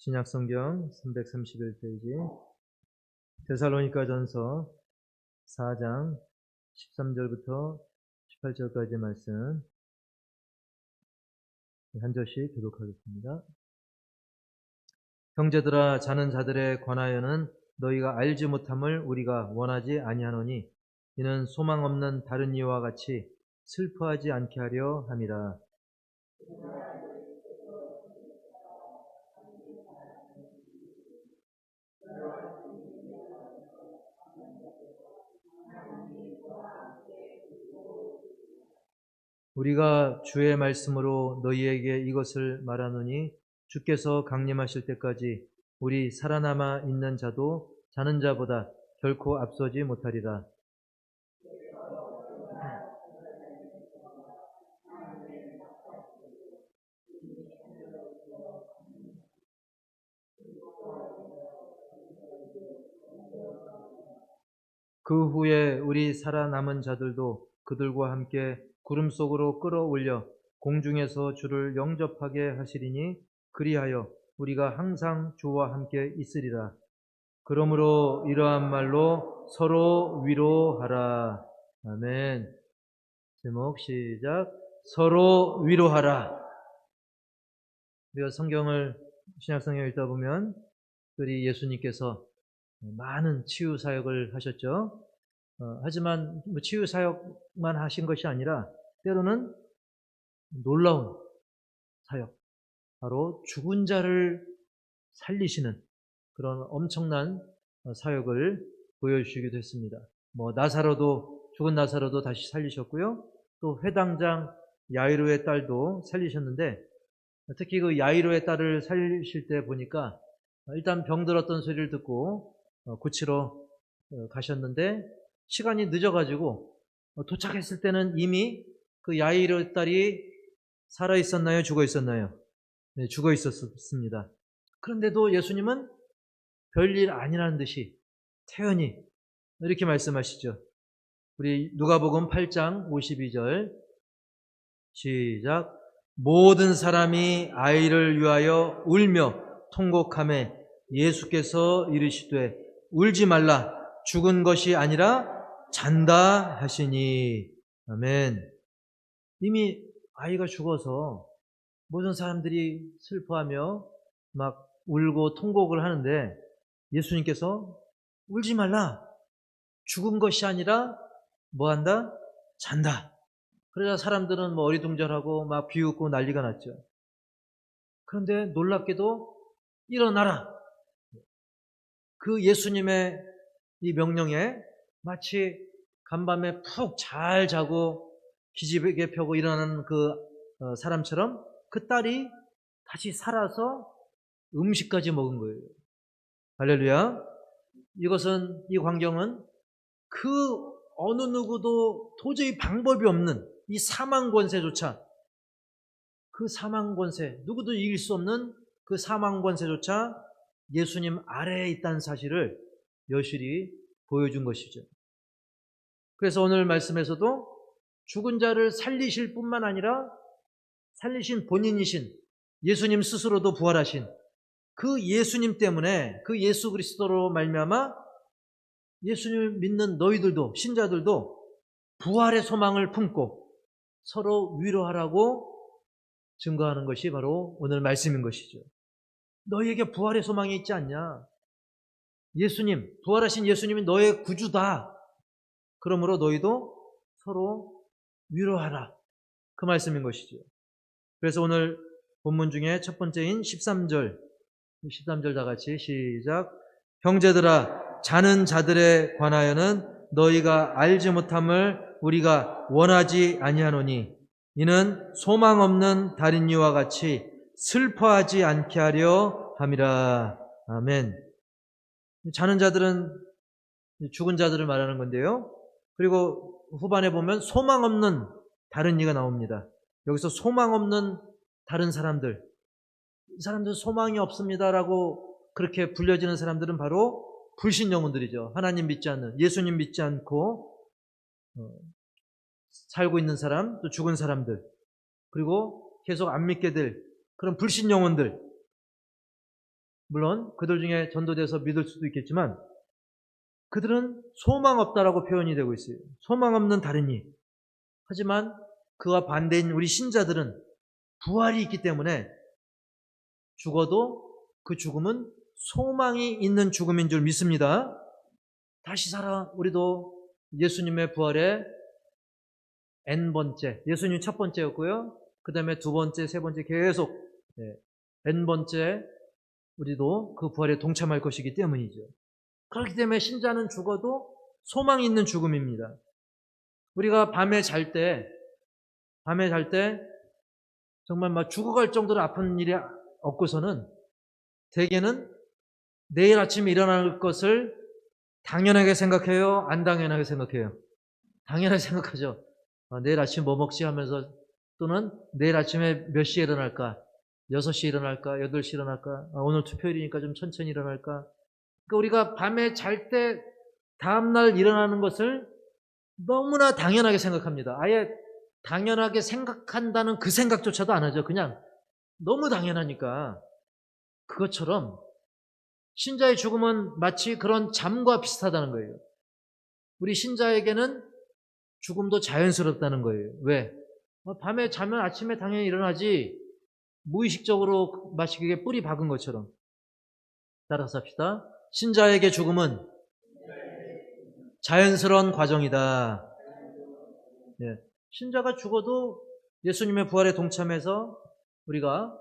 신약성경 331페이지 데살로니가전서 4장 13절부터 18절까지 말씀 한 절씩 교독하겠습니다. 형제들아, 자는 자들에 관하여는 너희가 알지 못함을 우리가 원하지 아니하노니 이는 소망 없는 다른 이와 같이 슬퍼하지 않게 하려 함이라. 우리가 주의 말씀으로 너희에게 이것을 말하노니 주께서 강림하실 때까지 우리 살아남아 있는 자도 자는 자보다 결코 앞서지 못하리라. 그 후에 우리 살아남은 자들도 그들과 함께 구름 속으로 끌어올려 공중에서 주를 영접하게 하시리니 그리하여 우리가 항상 주와 함께 있으리라. 그러므로 이러한 말로 서로 위로하라. 아멘. 제목 시작. 서로 위로하라. 우리가 성경을 신약성경을 읽다 보면 특별히 예수님께서 많은 치유 사역을 하셨죠. 하지만 치유 사역만 하신 것이 아니라 때로는 놀라운 사역, 바로 죽은 자를 살리시는 그런 엄청난 사역을 보여주시기도 했습니다. 죽은 나사로도 다시 살리셨고요. 또 회당장 야이로의 딸도 살리셨는데, 특히 그 야이로의 딸을 살리실 때 보니까 일단 병들었던 소리를 듣고 고치러 가셨는데 시간이 늦어가지고 도착했을 때는 이미 그 야이로의 딸이 살아 있었나요? 죽어 있었나요? 네, 죽어 있었습니다. 그런데도 예수님은 별일 아니라는 듯이 태연히 이렇게 말씀하시죠. 우리 누가복음 8장 52절 시작. 모든 사람이 아이를 위하여 울며 통곡하매 예수께서 이르시되 울지 말라, 죽은 것이 아니라 잔다 하시니. 아멘. 이미 아이가 죽어서 모든 사람들이 슬퍼하며 막 울고 통곡을 하는데 예수님께서 울지 말라, 죽은 것이 아니라 뭐한다? 잔다. 그러자 사람들은 어리둥절하고 막 비웃고 난리가 났죠. 그런데 놀랍게도 일어나라, 그 예수님의 이 명령에 마치 간밤에 푹 잘 자고 기지개 펴고 일어나는 그 사람처럼 그 딸이 다시 살아서 음식까지 먹은 거예요. 할렐루야. 이 광경은 그 어느 누구도 도저히 방법이 없는 이 사망 권세조차, 그 사망 권세, 누구도 이길 수 없는 그 사망 권세조차 예수님 아래에 있다는 사실을 여실히 보여준 것이죠. 그래서 오늘 말씀에서도 죽은 자를 살리실 뿐만 아니라 살리신 본인이신 예수님 스스로도 부활하신 그 예수님 때문에, 그 예수 그리스도로 말미암아 예수님을 믿는 너희들도, 신자들도 부활의 소망을 품고 서로 위로하라고 증거하는 것이 바로 오늘 말씀인 것이죠. 너희에게 부활의 소망이 있지 않냐? 예수님, 부활하신 예수님이 너의 구주다. 그러므로 너희도 서로 위로하라. 그 말씀인 것이죠. 그래서 오늘 본문 중에 첫 번째인 13절 다 같이 시작. 형제들아, 자는 자들에 관하여는 너희가 알지 못함을 우리가 원하지 아니하노니 이는 소망 없는 다른 이와 같이 슬퍼하지 않게 하려 함이라. 아멘. 자는 자들은 죽은 자들을 말하는 건데요. 그리고 후반에 보면 소망 없는 다른 이가 나옵니다. 여기서 소망 없는 다른 사람들, 이 사람들 소망이 없습니다라고 그렇게 불려지는 사람들은 바로 불신 영혼들이죠. 하나님 믿지 않는, 예수님 믿지 않고 살고 있는 사람, 또 죽은 사람들, 그리고 계속 안 믿게 될 그런 불신 영혼들, 물론 그들 중에 전도돼서 믿을 수도 있겠지만 그들은 소망 없다라고 표현이 되고 있어요. 소망 없는 달인이. 하지만 그와 반대인 우리 신자들은 부활이 있기 때문에 죽어도 그 죽음은 소망이 있는 죽음인 줄 믿습니다. 다시 살아. 우리도 예수님의 부활의 N번째, 예수님 첫 번째였고요. 그 다음에 두 번째, 세 번째 계속 N번째 우리도 그 부활에 동참할 것이기 때문이죠. 그렇기 때문에 신자는 죽어도 소망이 있는 죽음입니다. 우리가 밤에 잘 때 정말 막 죽어갈 정도로 아픈 일이 없고서는 대개는 내일 아침에 일어날 것을 당연하게 생각해요? 안 당연하게 생각해요? 당연하게 생각하죠. 내일 아침 뭐 먹지 하면서, 또는 내일 아침에 몇 시에 일어날까? 6시에 일어날까? 8시에 일어날까? 오늘 투표일이니까 좀 천천히 일어날까? 그러니까 우리가 밤에 잘 때 다음날 일어나는 것을 너무나 당연하게 생각합니다. 아예 당연하게 생각한다는 그 생각조차도 안 하죠. 그냥 너무 당연하니까. 그것처럼 신자의 죽음은 마치 그런 잠과 비슷하다는 거예요. 우리 신자에게는 죽음도 자연스럽다는 거예요. 왜? 밤에 자면 아침에 당연히 일어나지, 무의식적으로 마치 그게 뿌리 박은 것처럼. 따라서 합시다. 신자에게 죽음은 자연스러운 과정이다. 네. 신자가 죽어도 예수님의 부활에 동참해서 우리가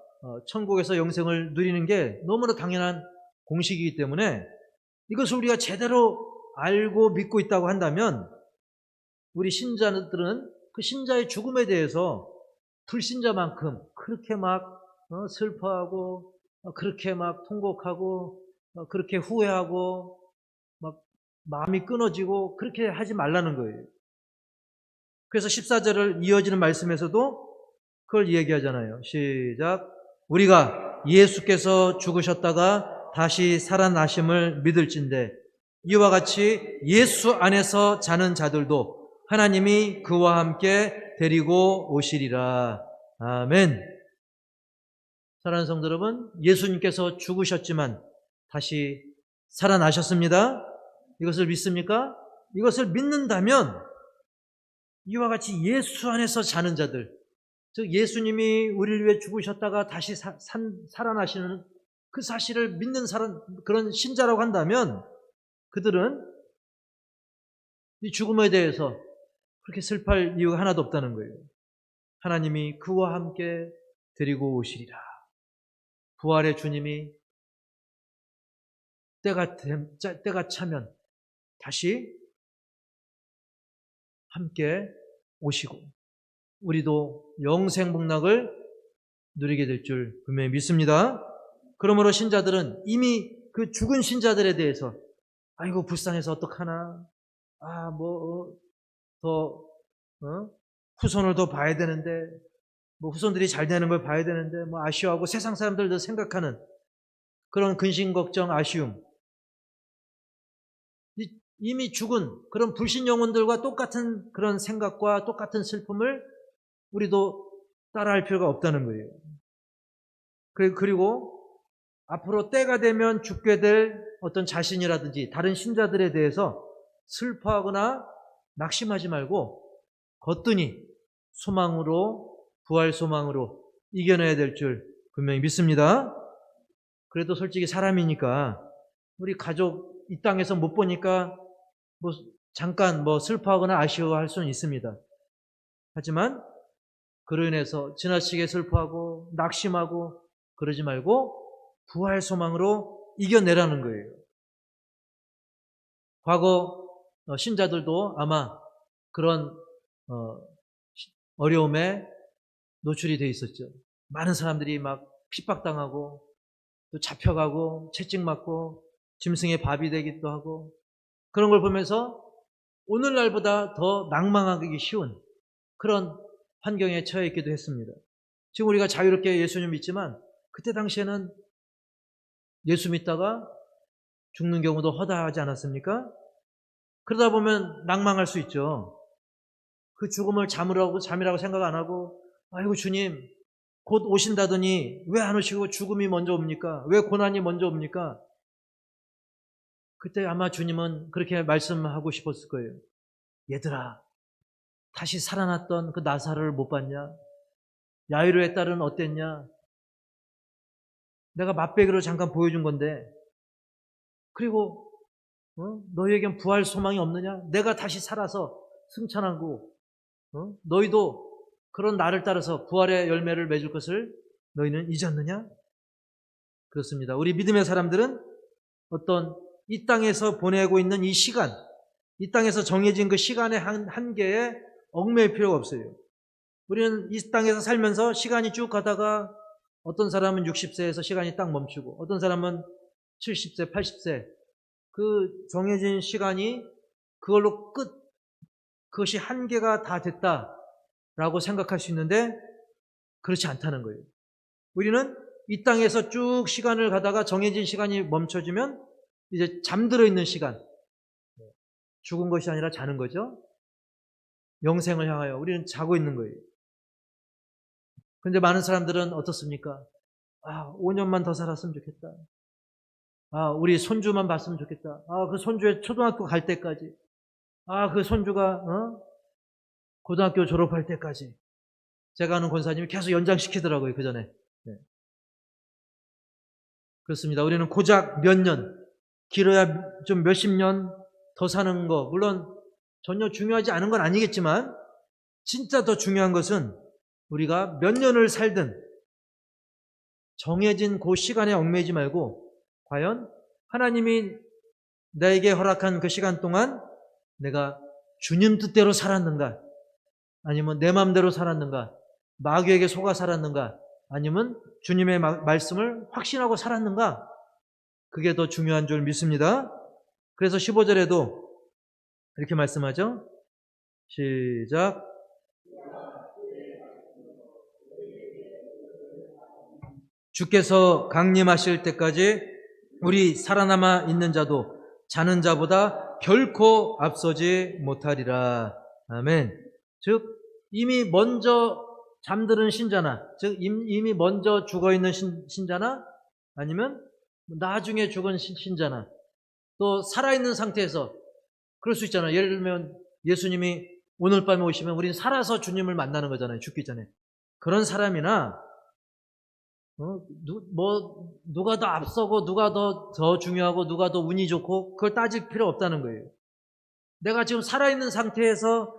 천국에서 영생을 누리는 게 너무나 당연한 공식이기 때문에 이것을 우리가 제대로 알고 믿고 있다고 한다면 우리 신자들은 그 신자의 죽음에 대해서 불신자만큼 그렇게 막 슬퍼하고 그렇게 막 통곡하고 그렇게 후회하고 막 마음이 끊어지고 그렇게 하지 말라는 거예요. 그래서 14절을 이어지는 말씀에서도 그걸 얘기하잖아요. 시작. 우리가 예수께서 죽으셨다가 다시 살아나심을 믿을진대 이와 같이 예수 안에서 자는 자들도 하나님이 그와 함께 데리고 오시리라. 아멘. 사랑하는 성도 여러분, 예수님께서 죽으셨지만 다시 살아나셨습니다. 이것을 믿습니까? 이것을 믿는다면 이와 같이 예수 안에서 자는 자들, 즉 예수님이 우리를 위해 죽으셨다가 다시 살아나시는 그 사실을 믿는 사람, 그런 신자라고 한다면 그들은 이 죽음에 대해서 그렇게 슬퍼할 이유가 하나도 없다는 거예요. 하나님이 그와 함께 데리고 오시리라. 부활의 주님이 때가 차면 다시 함께 오시고 우리도 영생복락을 누리게 될 줄 분명히 믿습니다. 그러므로 신자들은 이미 그 죽은 신자들에 대해서 아이고 불쌍해서 어떡하나, 후손을 더 봐야 되는데, 후손들이 잘 되는 걸 봐야 되는데, 아쉬워하고 세상 사람들도 생각하는 그런 근심, 걱정, 아쉬움. 이미 죽은 그런 불신 영혼들과 똑같은 그런 생각과 똑같은 슬픔을 우리도 따라할 필요가 없다는 거예요. 그리고 앞으로 때가 되면 죽게 될 어떤 자신이라든지 다른 신자들에 대해서 슬퍼하거나 낙심하지 말고 거뜬히 소망으로, 부활 소망으로 이겨내야 될 줄 분명히 믿습니다. 그래도 솔직히 사람이니까 우리 가족 이 땅에서 못 보니까 잠깐 슬퍼하거나 아쉬워할 수는 있습니다. 하지만 그로 인해서 지나치게 슬퍼하고 낙심하고 그러지 말고 부활 소망으로 이겨내라는 거예요. 과거 신자들도 아마 그런 어려움에 노출이 돼 있었죠. 많은 사람들이 막 핍박당하고 또 잡혀가고 채찍맞고 짐승의 밥이 되기도 하고 그런 걸 보면서 오늘날보다 더 낭망하기 쉬운 그런 환경에 처해 있기도 했습니다. 지금 우리가 자유롭게 예수님 믿지만 그때 당시에는 예수 믿다가 죽는 경우도 허다하지 않았습니까? 그러다 보면 낭망할 수 있죠. 그 죽음을 잠이라고 생각 안 하고 아이고 주님 곧 오신다더니 왜 안 오시고 죽음이 먼저 옵니까? 왜 고난이 먼저 옵니까? 그때 아마 주님은 그렇게 말씀하고 싶었을 거예요. 얘들아, 다시 살아났던 그 나사로를 못 봤냐? 야이로의 딸은 어땠냐? 내가 맛배기로 잠깐 보여준 건데, 그리고 너희에겐 부활 소망이 없느냐? 내가 다시 살아서 승천하고 너희도 그런 나를 따라서 부활의 열매를 맺을 것을 너희는 잊었느냐? 그렇습니다. 우리 믿음의 사람들은 어떤 이 땅에서 보내고 있는 이 시간, 이 땅에서 정해진 그 시간의 한계에 얽매일 필요가 없어요. 우리는 이 땅에서 살면서 시간이 쭉 가다가 어떤 사람은 60세에서 시간이 딱 멈추고 어떤 사람은 70세, 80세 그 정해진 시간이 그걸로 그것이 한계가 다 됐다라고 생각할 수 있는데 그렇지 않다는 거예요. 우리는 이 땅에서 쭉 시간을 가다가 정해진 시간이 멈춰지면 이제 잠들어 있는 시간, 죽은 것이 아니라 자는 거죠. 영생을 향하여 우리는 자고 있는 거예요. 그런데 많은 사람들은 어떻습니까? 5년만 더 살았으면 좋겠다. 우리 손주만 봤으면 좋겠다. 그 손주의 초등학교 갈 때까지. 그 손주가 고등학교 졸업할 때까지. 제가 아는 권사님이 계속 연장시키더라고요, 그 전에. 네. 그렇습니다. 우리는 고작 몇 년, 길어야 좀 몇십 년 더 사는 거, 물론 전혀 중요하지 않은 건 아니겠지만 진짜 더 중요한 것은 우리가 몇 년을 살든 정해진 그 시간에 얽매이지 말고 과연 하나님이 나에게 허락한 그 시간 동안 내가 주님 뜻대로 살았는가, 아니면 내 마음대로 살았는가, 마귀에게 속아 살았는가, 아니면 주님의 말씀을 확신하고 살았는가, 그게 더 중요한 줄 믿습니다. 그래서 15절에도 이렇게 말씀하죠. 시작. 주께서 강림하실 때까지 우리 살아남아 있는 자도 자는 자보다 결코 앞서지 못하리라. 아멘. 즉 이미 먼저 잠드는 신자나, 즉 이미 먼저 죽어있는 신자나, 아니면 나중에 죽은 신자나, 또 살아있는 상태에서 그럴 수 있잖아요. 예를 들면 예수님이 오늘 밤에 오시면 우리는 살아서 주님을 만나는 거잖아요. 죽기 전에. 그런 사람이나 누가 더 앞서고 누가 더 중요하고 누가 더 운이 좋고 그걸 따질 필요 없다는 거예요. 내가 지금 살아있는 상태에서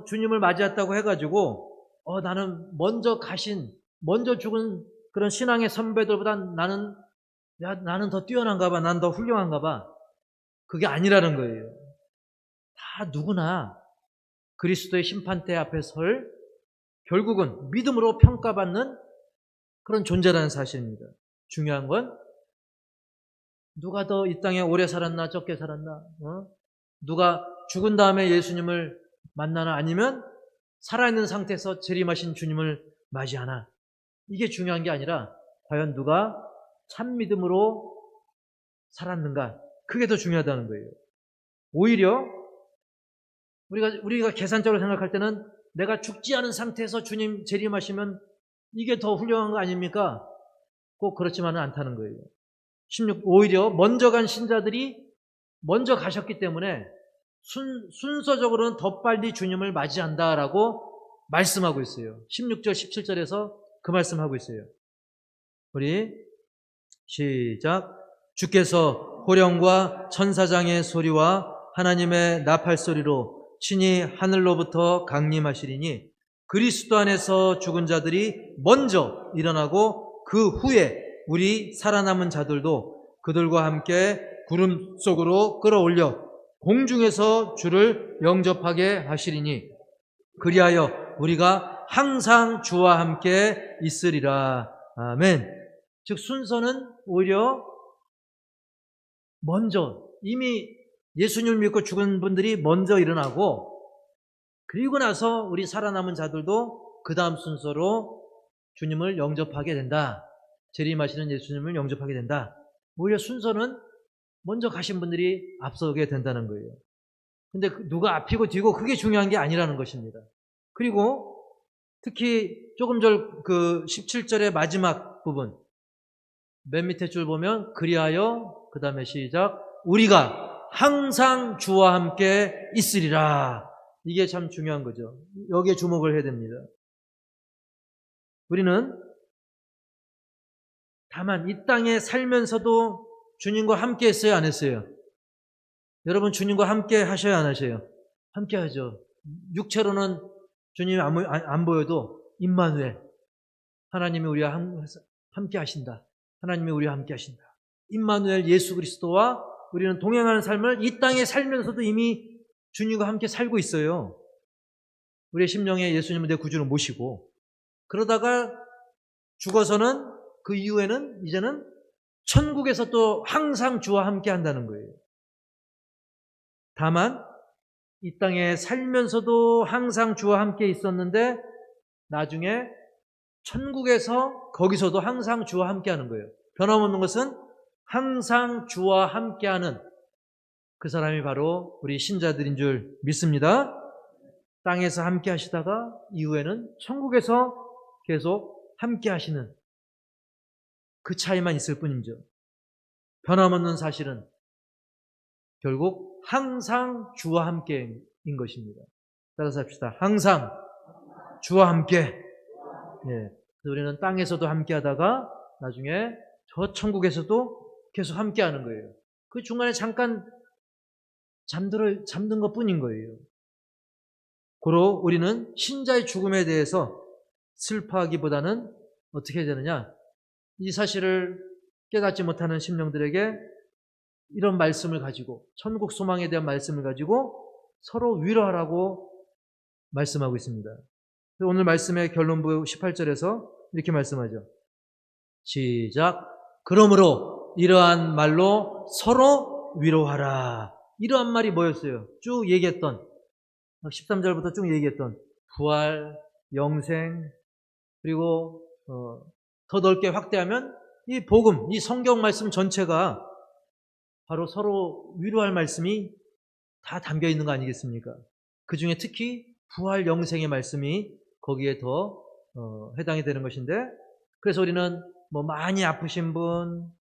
주님을 맞이했다고 해가지고 나는 먼저 죽은 그런 신앙의 선배들보다 나는 더 뛰어난가 봐, 난 더 훌륭한가 봐. 그게 아니라는 거예요. 다 누구나 그리스도의 심판대 앞에 설 결국은 믿음으로 평가받는 그런 존재라는 사실입니다. 중요한 건 누가 더 이 땅에 오래 살았나 적게 살았나, 누가 죽은 다음에 예수님을 만나나, 아니면 살아있는 상태에서 재림하신 주님을 맞이하나, 이게 중요한 게 아니라 과연 누가 참 믿음으로 살았는가, 그게 더 중요하다는 거예요. 오히려 우리가 계산적으로 생각할 때는 내가 죽지 않은 상태에서 주님 재림하시면 이게 더 훌륭한 거 아닙니까? 꼭 그렇지만은 않다는 거예요. 16, 오히려 먼저 간 신자들이 먼저 가셨기 때문에 순서적으로는 더 빨리 주님을 맞이한다라고 말씀하고 있어요. 16절, 17절에서 그 말씀하고 있어요. 우리 시작. 주께서 호령과 천사장의 소리와 하나님의 나팔 소리로 친히 하늘로부터 강림하시리니 그리스도 안에서 죽은 자들이 먼저 일어나고 그 후에 우리 살아남은 자들도 그들과 함께 구름 속으로 끌어올려 공중에서 주를 영접하게 하시리니 그리하여 우리가 항상 주와 함께 있으리라. 아멘. 즉 순서는 오히려 먼저 이미 예수님을 믿고 죽은 분들이 먼저 일어나고, 그리고 나서 우리 살아남은 자들도 그 다음 순서로 주님을 영접하게 된다. 재림하시는 예수님을 영접하게 된다. 오히려 순서는 먼저 가신 분들이 앞서게 된다는 거예요. 근데 누가 앞이고 뒤고 그게 중요한 게 아니라는 것입니다. 그리고 특히 조금 전 그 17절의 마지막 부분, 맨 밑에 줄 보면 그리하여, 그 다음에 시작, 우리가 항상 주와 함께 있으리라. 이게 참 중요한 거죠. 여기에 주목을 해야 됩니다. 우리는 다만 이 땅에 살면서도 주님과 함께 했어요, 안 했어요? 여러분 주님과 함께 하셔야 안 하셔요? 함께 하죠. 육체로는 주님이 안 보여도 임마누엘, 하나님이 우리와 함께 하신다. 하나님이 우리와 함께 하신다. 임마누엘 예수 그리스도와 우리는 동행하는 삶을 이 땅에 살면서도 이미 주님과 함께 살고 있어요. 우리의 심령에 예수님을 내 구주로 모시고, 그러다가 죽어서는 그 이후에는 이제는 천국에서 또 항상 주와 함께 한다는 거예요. 다만 이 땅에 살면서도 항상 주와 함께 있었는데 나중에 천국에서 거기서도 항상 주와 함께 하는 거예요. 변함없는 것은 항상 주와 함께 하는 그 사람이 바로 우리 신자들인 줄 믿습니다. 땅에서 함께 하시다가 이후에는 천국에서 계속 함께 하시는 그 차이만 있을 뿐이죠. 변함없는 사실은 결국 항상 주와 함께인 것입니다. 따라서 합시다. 항상 주와 함께. 예. 우리는 땅에서도 함께 하다가 나중에 저 천국에서도 계속 함께 하는 거예요. 그 중간에 잠깐 잠든 것 뿐인 거예요. 고로 우리는 신자의 죽음에 대해서 슬퍼하기보다는 어떻게 해야 되느냐? 이 사실을 깨닫지 못하는 심령들에게 이런 말씀을 가지고, 천국 소망에 대한 말씀을 가지고 서로 위로하라고 말씀하고 있습니다. 오늘 말씀의 결론부 18절에서 이렇게 말씀하죠. 시작. 그러므로 이러한 말로 서로 위로하라. 이러한 말이 뭐였어요? 쭉 얘기했던, 13절부터 쭉 얘기했던 부활, 영생, 그리고 더 넓게 확대하면 이 복음, 이 성경 말씀 전체가 바로 서로 위로할 말씀이 다 담겨 있는 거 아니겠습니까? 그 중에 특히 부활, 영생의 말씀이 거기에 더 해당이 되는 것인데, 그래서 우리는 뭐 많이 아프신 분,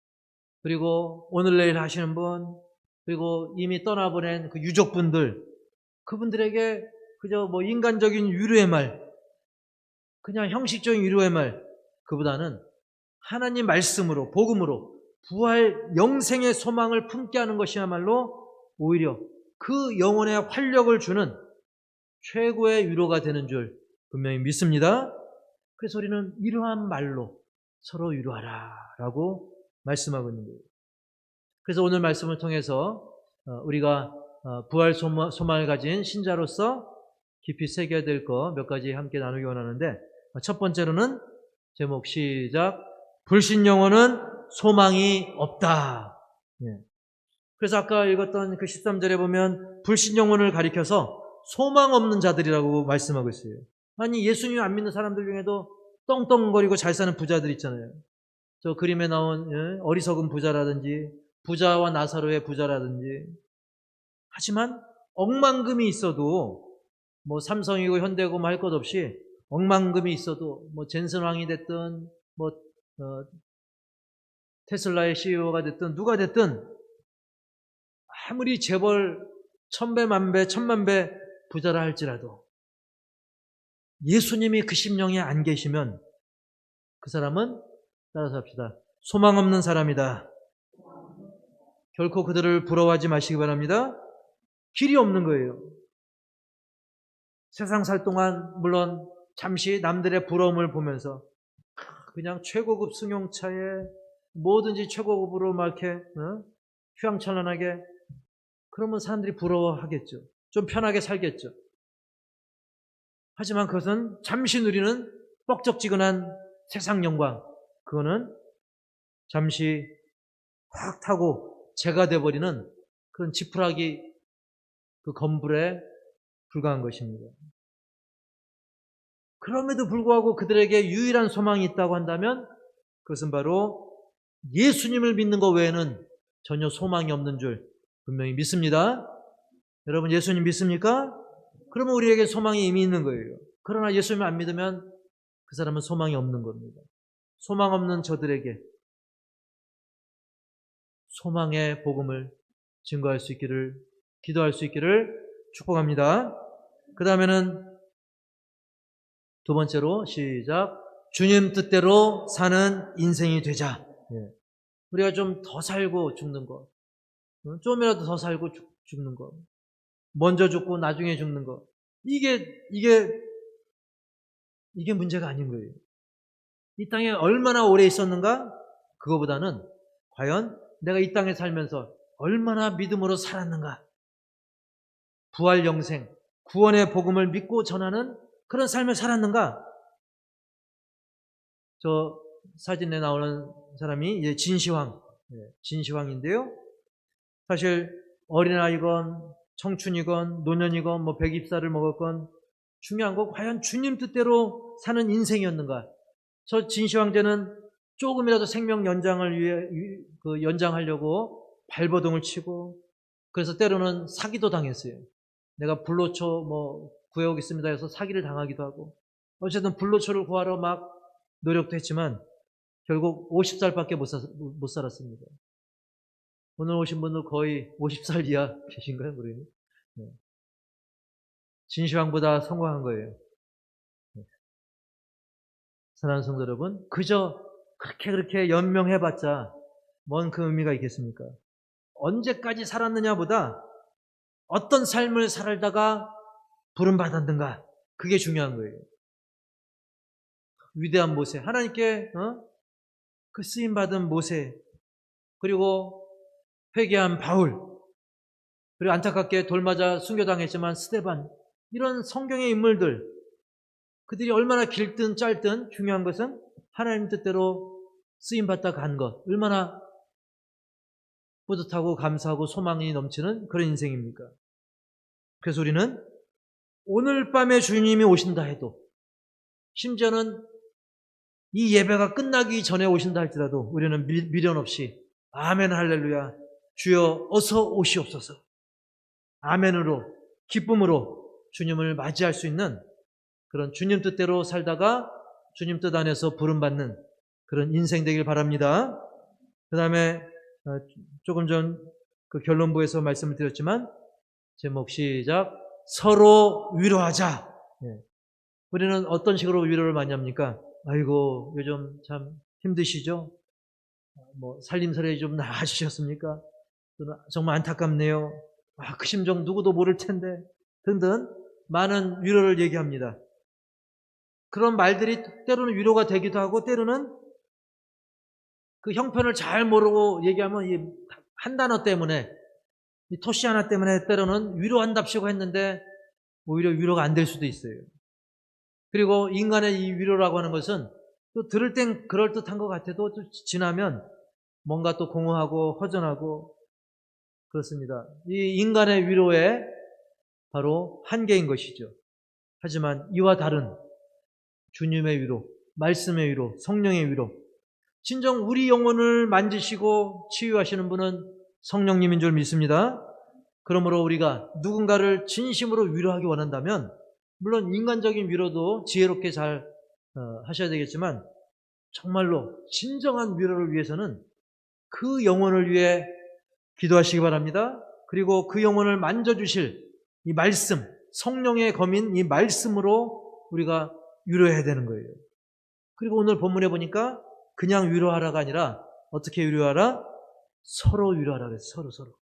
그리고 오늘 내일 하시는 분, 그리고 이미 떠나보낸 그 유족분들, 그분들에게 그저 뭐 인간적인 위로의 말, 그냥 형식적인 위로의 말, 그보다는 하나님 말씀으로, 복음으로 부활, 영생의 소망을 품게 하는 것이야말로 오히려 그 영혼에 활력을 주는 최고의 위로가 되는 줄 분명히 믿습니다. 그래서 우리는 이러한 말로 서로 위로하라 라고 말씀하고 있는 거예요. 그래서 오늘 말씀을 통해서 우리가 부활 소망을 가진 신자로서 깊이 새겨야 될 거 몇 가지 함께 나누기 원하는데, 첫 번째로는 제목 시작. 불신 영혼은 소망이 없다. 예. 그래서 아까 읽었던 그 13절에 보면 불신 영혼을 가리켜서 소망 없는 자들이라고 말씀하고 있어요. 아니, 예수님 안 믿는 사람들 중에도 떵떵거리고 잘 사는 부자들 있잖아요. 저 그림에 나온 어리석은 부자라든지 부자와 나사로의 부자라든지. 하지만 억만금이 있어도 뭐 삼성이고 현대고 뭐 할 것 없이 억만금이 있어도 뭐 젠슨왕이 됐든 뭐 테슬라의 CEO가 됐든 누가 됐든 아무리 재벌 1000배, 만배, 1000만배 부자라 할지라도 예수님이 그 심령에 안 계시면 그 사람은, 따라서 합시다, 소망 없는 사람이다. 결코 그들을 부러워하지 마시기 바랍니다. 길이 없는 거예요. 세상 살 동안 물론 잠시 남들의 부러움을 보면서 그냥 최고급 승용차에 뭐든지 최고급으로 막 이렇게 휘황찬란하게, 그러면 사람들이 부러워하겠죠. 좀 편하게 살겠죠. 하지만 그것은 잠시 누리는 뻑적지근한 세상 영광, 그거는 잠시 확 타고 재가 돼버리는 그런 지푸라기 그 검불에 불과한 것입니다. 그럼에도 불구하고 그들에게 유일한 소망이 있다고 한다면 그것은 바로 예수님을 믿는 것 외에는 전혀 소망이 없는 줄 분명히 믿습니다. 여러분 예수님 믿습니까? 그러면 우리에게 소망이 이미 있는 거예요. 그러나 예수님을 안 믿으면 그 사람은 소망이 없는 겁니다. 소망 없는 저들에게 소망의 복음을 증거할 수 있기를, 기도할 수 있기를 축복합니다. 그 다음에는 두 번째로 시작. 주님 뜻대로 사는 인생이 되자. 우리가 좀 더 살고 죽는 것, 좀이라도 더 살고 죽는 것, 먼저 죽고 나중에 죽는 것, 이게 문제가 아닌 거예요. 이 땅에 얼마나 오래 있었는가? 그거보다는 과연 내가 이 땅에 살면서 얼마나 믿음으로 살았는가? 부활 영생, 구원의 복음을 믿고 전하는 그런 삶을 살았는가? 저 사진에 나오는 사람이 이제 진시황인데요. 사실 어린아이건 청춘이건 노년이건 뭐 120살을 먹었건 중요한 거 과연 주님 뜻대로 사는 인생이었는가? 저 진시황제는 조금이라도 생명 연장을 위해 연장하려고 발버둥을 치고, 그래서 때로는 사기도 당했어요. 내가 불로초 구해오겠습니다 해서 사기를 당하기도 하고, 어쨌든 불로초를 구하러 막 노력도 했지만 결국 50살밖에 못 살았습니다. 오늘 오신 분들 거의 50살 이하 계신가요, 모르겠네요. 진시황보다 성공한 거예요. 사랑하는 성도 여러분, 그저 그렇게 연명해봤자 뭔 그 의미가 있겠습니까? 언제까지 살았느냐보다 어떤 삶을 살다가 부름받았는가, 그게 중요한 거예요. 위대한 모세, 하나님께 그 쓰임받은 모세, 그리고 회개한 바울, 그리고 안타깝게 돌맞아 순교당했지만 스데반, 이런 성경의 인물들, 그들이 얼마나 길든 짧든 중요한 것은 하나님 뜻대로 쓰임받다 간 것, 얼마나 뿌듯하고 감사하고 소망이 넘치는 그런 인생입니까? 그래서 우리는 오늘 밤에 주님이 오신다 해도, 심지어는 이 예배가 끝나기 전에 오신다 할지라도 우리는 미련 없이 아멘 할렐루야, 주여 어서 오시옵소서, 아멘으로 기쁨으로 주님을 맞이할 수 있는 그런 주님 뜻대로 살다가 주님 뜻 안에서 부름받는 그런 인생 되길 바랍니다. 그 다음에 조금 전 그 결론부에서 말씀을 드렸지만, 제목 시작. 서로 위로하자. 우리는 어떤 식으로 위로를 많이 합니까? 아이고 요즘 참 힘드시죠? 살림살이 좀 나아지셨습니까? 정말 안타깝네요. 그 심정 누구도 모를 텐데, 등등 많은 위로를 얘기합니다. 그런 말들이 때로는 위로가 되기도 하고, 때로는 그 형편을 잘 모르고 얘기하면 한 단어 때문에, 이 토시 하나 때문에 때로는 위로한답시고 했는데 오히려 위로가 안 될 수도 있어요. 그리고 인간의 이 위로라고 하는 것은 또 들을 땐 그럴듯한 것 같아도 또 지나면 뭔가 또 공허하고 허전하고 그렇습니다. 이 인간의 위로에 바로 한계인 것이죠. 하지만 이와 다른 주님의 위로, 말씀의 위로, 성령의 위로, 진정 우리 영혼을 만지시고 치유하시는 분은 성령님인 줄 믿습니다. 그러므로 우리가 누군가를 진심으로 위로하기 원한다면, 물론 인간적인 위로도 지혜롭게 잘 하셔야 되겠지만, 정말로 진정한 위로를 위해서는 그 영혼을 위해 기도하시기 바랍니다. 그리고 그 영혼을 만져주실 이 말씀, 성령의 검인 이 말씀으로 우리가 위로해야 되는 거예요. 그리고 오늘 본문에 보니까 그냥 위로하라가 아니라 어떻게 위로하라? 서로 위로하라 그랬어요. 서로.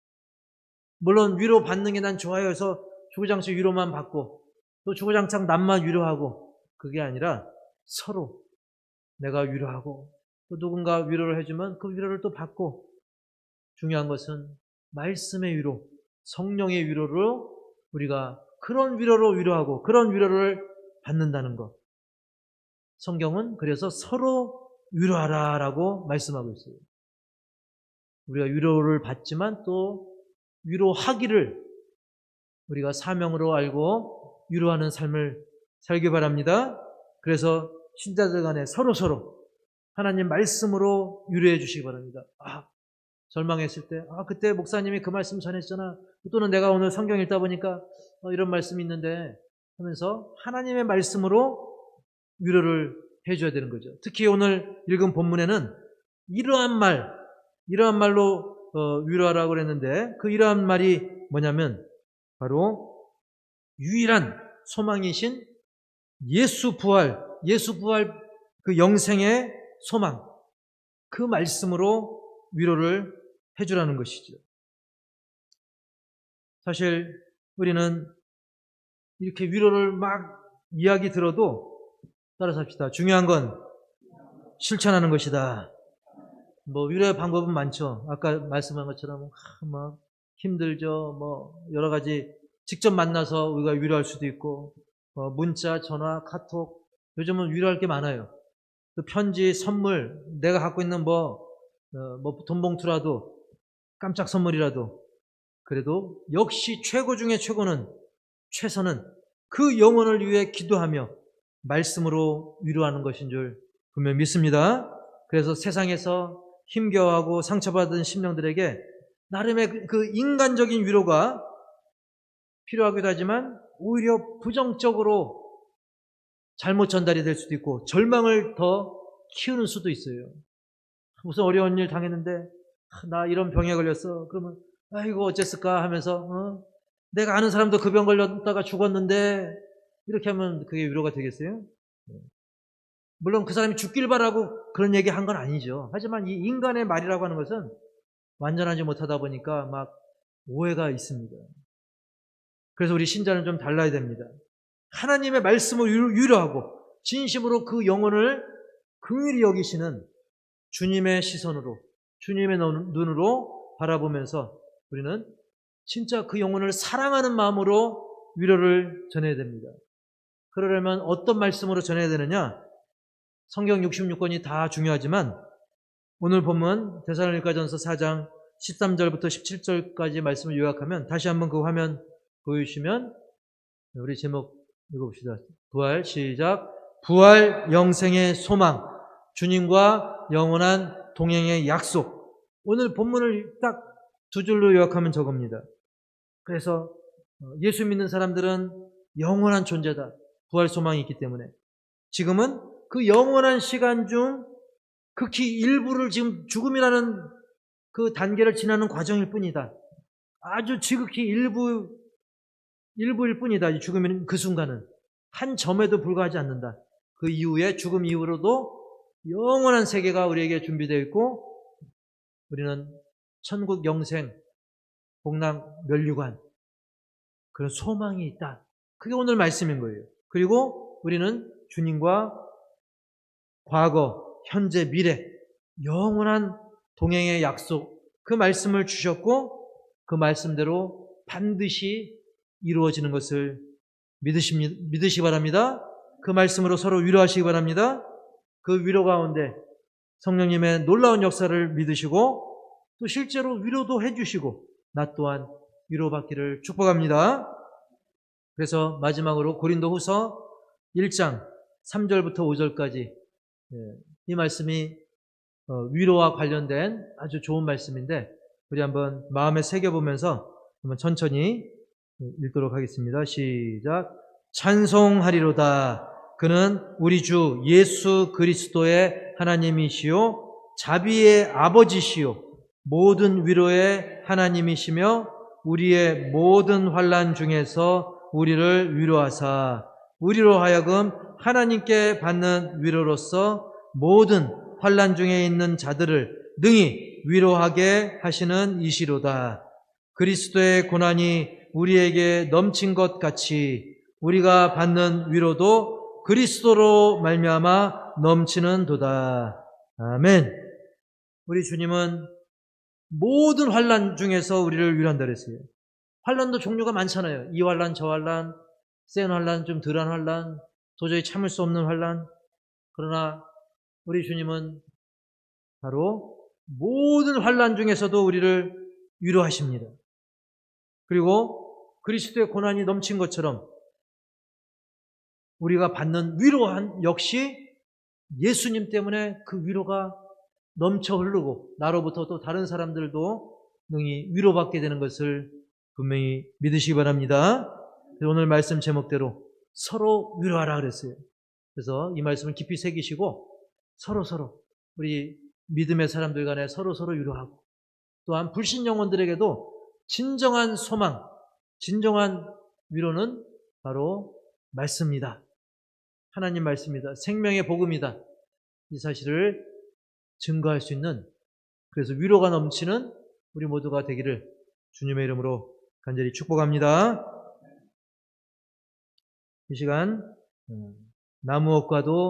물론 위로 받는 게 난 좋아요 해서 주구장창 위로만 받고 또 주구장창 남만 위로하고, 그게 아니라 서로 내가 위로하고 또 누군가 위로를 해주면 그 위로를 또 받고, 중요한 것은 말씀의 위로, 성령의 위로로 우리가 그런 위로로 위로하고 그런 위로를 받는다는 것. 성경은 그래서 서로 위로하라라고 말씀하고 있어요. 우리가 위로를 받지만 또 위로하기를 우리가 사명으로 알고 위로하는 삶을 살기 바랍니다. 그래서 신자들 간에 서로 하나님 말씀으로 위로해 주시기 바랍니다. 절망했을 때, 그때 목사님이 그 말씀 전했잖아. 또는 내가 오늘 성경 읽다 보니까 이런 말씀이 있는데 하면서 하나님의 말씀으로 위로를 해줘야 되는 거죠. 특히 오늘 읽은 본문에는 이러한 말로 위로하라고 그랬는데 그 이러한 말이 뭐냐면 바로 유일한 소망이신 예수 부활 그 영생의 소망, 그 말씀으로 위로를 해주라는 것이죠. 사실 우리는 이렇게 위로를 막 이야기 들어도 따라서 합시다. 중요한 건 실천하는 것이다. 위로의 방법은 많죠. 아까 말씀한 것처럼 막 힘들죠. 여러 가지 직접 만나서 우리가 위로할 수도 있고, 문자, 전화, 카톡, 요즘은 위로할 게 많아요. 또 편지, 선물, 내가 갖고 있는 돈 봉투라도, 깜짝 선물이라도, 그래도 역시 최고 중에 최선은 그 영혼을 위해 기도하며 말씀으로 위로하는 것인 줄 분명히 믿습니다. 그래서 세상에서 힘겨워하고 상처받은 심령들에게 나름의 그 인간적인 위로가 필요하기도 하지만 오히려 부정적으로 잘못 전달이 될 수도 있고 절망을 더 키우는 수도 있어요. 무슨 어려운 일 당했는데 나 이런 병에 걸렸어. 그러면 아이고 어쨌을까 하면서 내가 아는 사람도 그 병 걸렸다가 죽었는데 이렇게 하면 그게 위로가 되겠어요? 물론 그 사람이 죽길 바라고 그런 얘기 한 건 아니죠. 하지만 이 인간의 말이라고 하는 것은 완전하지 못하다 보니까 막 오해가 있습니다. 그래서 우리 신자는 좀 달라야 됩니다. 하나님의 말씀을 위로하고 진심으로 그 영혼을 긍휼히 여기시는 주님의 시선으로, 주님의 눈으로 바라보면서 우리는 진짜 그 영혼을 사랑하는 마음으로 위로를 전해야 됩니다. 그러려면 어떤 말씀으로 전해야 되느냐? 성경 66권이 다 중요하지만 오늘 본문 데살로니가전서 4장 13절부터 17절까지 말씀을 요약하면 다시 한번 그 화면 보여주시면 우리 제목 읽어봅시다. 부활 시작. 부활 영생의 소망, 주님과 영원한 동행의 약속. 오늘 본문을 딱 두 줄로 요약하면 저겁니다. 그래서 예수 믿는 사람들은 영원한 존재다. 부활 소망이 있기 때문에 지금은 그 영원한 시간 중 극히 일부를 지금 죽음이라는 그 단계를 지나는 과정일 뿐이다. 아주 지극히 일부일 뿐이다. 이 죽음이는 그 순간은 한 점에도 불과하지 않는다. 그 이후에 죽음 이후로도 영원한 세계가 우리에게 준비되어 있고 우리는 천국 영생, 복락 멸류관 그런 소망이 있다. 그게 오늘 말씀인 거예요. 그리고 우리는 주님과 과거, 현재, 미래 영원한 동행의 약속 그 말씀을 주셨고 그 말씀대로 반드시 이루어지는 것을 믿으시기 바랍니다. 그 말씀으로 서로 위로하시기 바랍니다. 그 위로 가운데 성령님의 놀라운 역사를 믿으시고 또 실제로 위로도 해주시고 나 또한 위로받기를 축복합니다. 그래서 마지막으로 고린도후서 1장 3절부터 5절까지 이 말씀이 위로와 관련된 아주 좋은 말씀인데 우리 한번 마음에 새겨보면서 한번 천천히 읽도록 하겠습니다. 시작. 찬송하리로다. 그는 우리 주 예수 그리스도의 하나님이시요 자비의 아버지시요 모든 위로의 하나님이시며 우리의 모든 환난 중에서 우리를 위로하사 우리로 하여금 하나님께 받는 위로로서 모든 환난 중에 있는 자들을 능히 위로하게 하시는 이시로다. 그리스도의 고난이 우리에게 넘친 것 같이 우리가 받는 위로도 그리스도로 말미암아 넘치는도다. 아멘. 우리 주님은 모든 환난 중에서 우리를 위로한다 그랬어요. 환난도 종류가 많잖아요. 이 환난, 저 환난, 센 환난, 좀 덜한 환난, 도저히 참을 수 없는 환난. 그러나 우리 주님은 바로 모든 환난 중에서도 우리를 위로하십니다. 그리고 그리스도의 고난이 넘친 것처럼 우리가 받는 위로한 역시 예수님 때문에 그 위로가 넘쳐 흐르고 나로부터 또 다른 사람들도 능히 위로받게 되는 것을 분명히 믿으시기 바랍니다. 오늘 말씀 제목대로 서로 위로하라 그랬어요. 그래서 이 말씀을 깊이 새기시고 서로 우리 믿음의 사람들 간에 서로 위로하고, 또한 불신 영혼들에게도 진정한 소망, 진정한 위로는 바로 말씀이다. 하나님 말씀이다. 생명의 복음이다. 이 사실을 증거할 수 있는, 그래서 위로가 넘치는 우리 모두가 되기를 주님의 이름으로 간절히 축복합니다. 이 시간 나무옥과도